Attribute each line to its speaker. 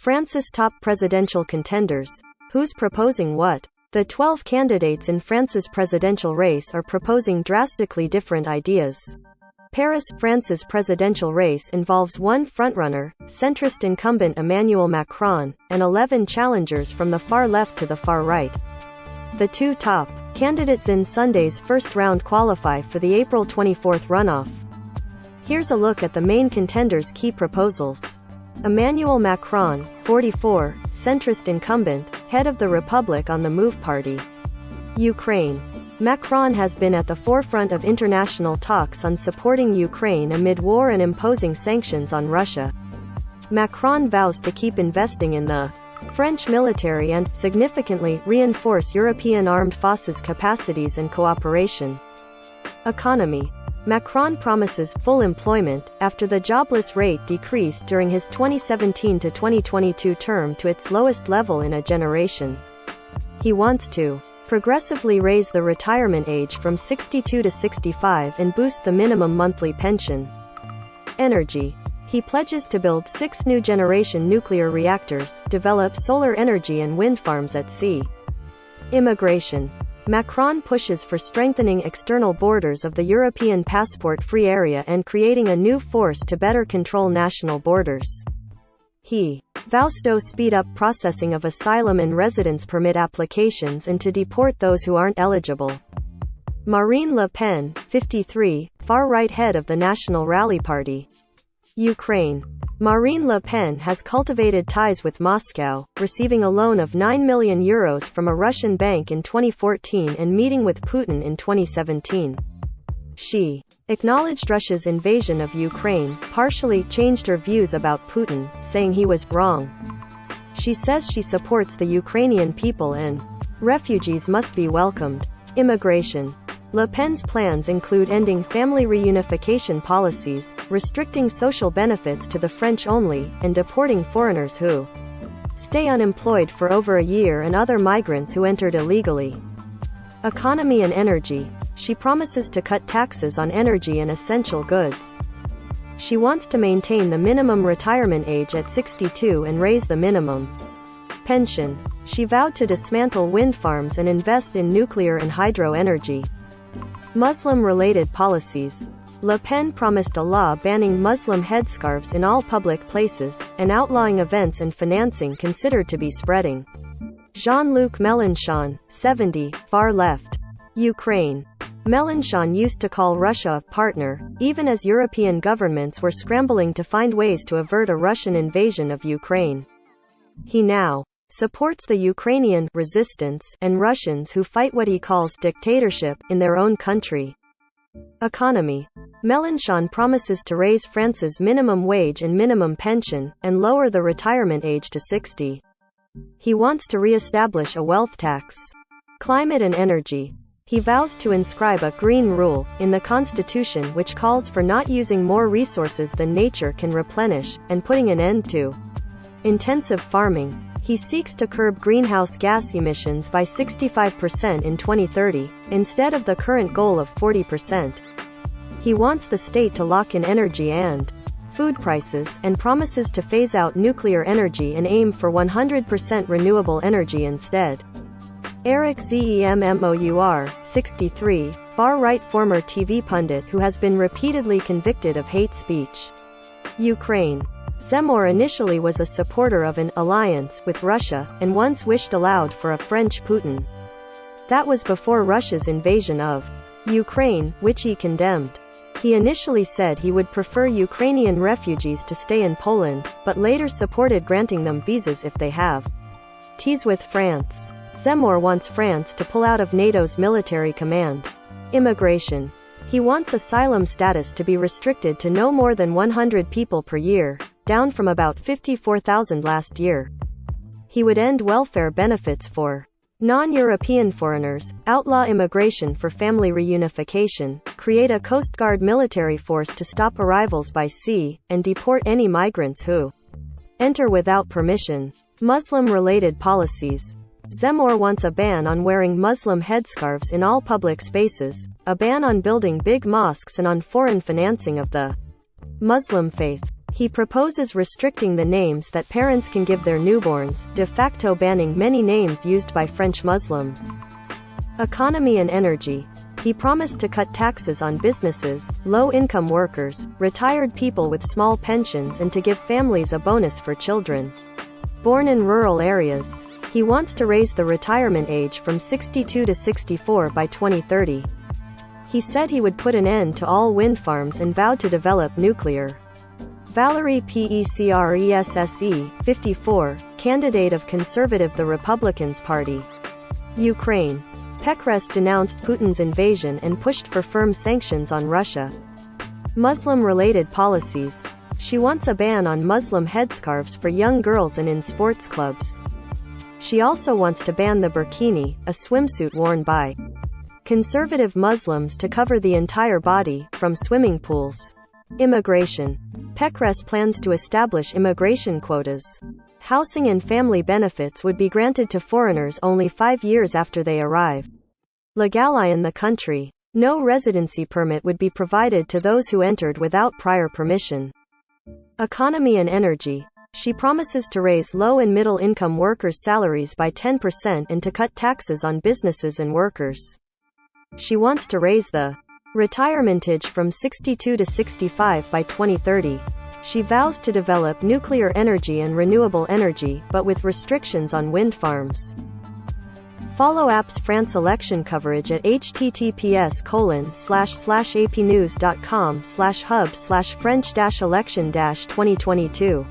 Speaker 1: France's top presidential contenders. Who's proposing what? The 12 candidates in France's presidential race are proposing drastically different ideas. Paris, France's presidential race involves one frontrunner, centrist incumbent Emmanuel Macron, and 11 challengers from the far left to the far right. The two top candidates in Sunday's first round qualify for the April 24 runoff. Here's a look at the main contenders' key proposals. Emmanuel Macron, 44, centrist incumbent, head of the Republic on the Move party. Ukraine. Macron has been at the forefront of international talks on supporting Ukraine amid war and imposing sanctions on Russia. Macron vows to keep investing in the French military and, significantly, reinforce European armed forces capacities and cooperation. Economy. Macron promises full employment after the jobless rate decreased during his 2017 to 2022 term to its lowest level in a generation. He wants to progressively raise the retirement age from 62 to 65 and boost the minimum monthly pension. Energy. He pledges to build 6 new generation nuclear reactors, develop solar energy and wind farms at sea. Immigration. Macron pushes for strengthening external borders of the European passport-free area and creating a new force to better control national borders. He vows to speed up processing of asylum and residence permit applications and to deport those who aren't eligible. Marine Le Pen, 53, far-right head of the National Rally Party. Ukraine. Marine Le Pen has cultivated ties with Moscow, receiving a loan of €9 million from a Russian bank in 2014 and meeting with Putin in 2017. She acknowledged Russia's invasion of Ukraine, partially changed her views about Putin, saying he was wrong. She says she supports the Ukrainian people and refugees must be welcomed. Immigration. Le Pen's plans include ending family reunification policies, restricting social benefits to the French only, and deporting foreigners who stay unemployed for over a year and other migrants who entered illegally. Economy and energy. She promises to cut taxes on energy and essential goods. She wants to maintain the minimum retirement age at 62 and raise the minimum pension. She vowed to dismantle wind farms and invest in nuclear and hydro energy. Muslim-related policies. Le Pen promised a law banning Muslim headscarves in all public places, and outlawing events and financing considered to be spreading. Jean-Luc Mélenchon, 70, far left. Ukraine. Mélenchon used to call Russia a partner, even as European governments were scrambling to find ways to avert a Russian invasion of Ukraine. He now supports the Ukrainian resistance and Russians who fight what he calls dictatorship in their own country. Economy. Mélenchon promises to raise France's minimum wage and minimum pension, and lower the retirement age to 60. He wants to re-establish a wealth tax. Climate and energy. He vows to inscribe a green rule in the constitution which calls for not using more resources than nature can replenish, and putting an end to intensive farming. He seeks to curb greenhouse gas emissions by 65% in 2030, instead of the current goal of 40%. He wants the state to lock in energy and food prices, and promises to phase out nuclear energy and aim for 100% renewable energy instead. Eric Zemmour, 63, far-right former TV pundit who has been repeatedly convicted of hate speech. Ukraine. Zemmour initially was a supporter of an alliance with Russia, and once wished aloud for a French Putin. That was before Russia's invasion of Ukraine, which he condemned. He initially said he would prefer Ukrainian refugees to stay in Poland, but later supported granting them visas if they have ties with France. Zemmour wants France to pull out of NATO's military command. Immigration. He wants asylum status to be restricted to no more than 100 people per year, down from about 54,000 last year. He would end welfare benefits for non-European foreigners, outlaw immigration for family reunification, create a Coast Guard military force to stop arrivals by sea, and deport any migrants who enter without permission. Muslim-related policies. Zemmour wants a ban on wearing Muslim headscarves in all public spaces, a ban on building big mosques and on foreign financing of the Muslim faith. He proposes restricting the names that parents can give their newborns, de facto banning many names used by French Muslims. Economy and energy. He promised to cut taxes on businesses, low-income workers, retired people with small pensions and to give families a bonus for children born in rural areas. He wants to raise the retirement age from 62 to 64 by 2030. He said he would put an end to all wind farms and vowed to develop nuclear. Valérie Pécresse, 54, candidate of Conservative the Republicans Party. Ukraine. Pécresse denounced Putin's invasion and pushed for firm sanctions on Russia. Muslim-related policies. She wants a ban on Muslim headscarves for young girls and in sports clubs. She also wants to ban the burkini, a swimsuit worn by conservative Muslims to cover the entire body, from swimming pools. Immigration. Pécresse plans to establish immigration quotas. Housing and family benefits would be granted to foreigners only 5 years after they arrive. Legally in the country. No residency permit would be provided to those who entered without prior permission. Economy and energy. She promises to raise low and middle income workers' salaries by 10% and to cut taxes on businesses and workers. She wants to raise the retirement age from 62 to 65 by 2030. She vows to develop nuclear energy and renewable energy, but with restrictions on wind farms. Follow Apps France election coverage at https://apnews.com/hub/French-election-2022.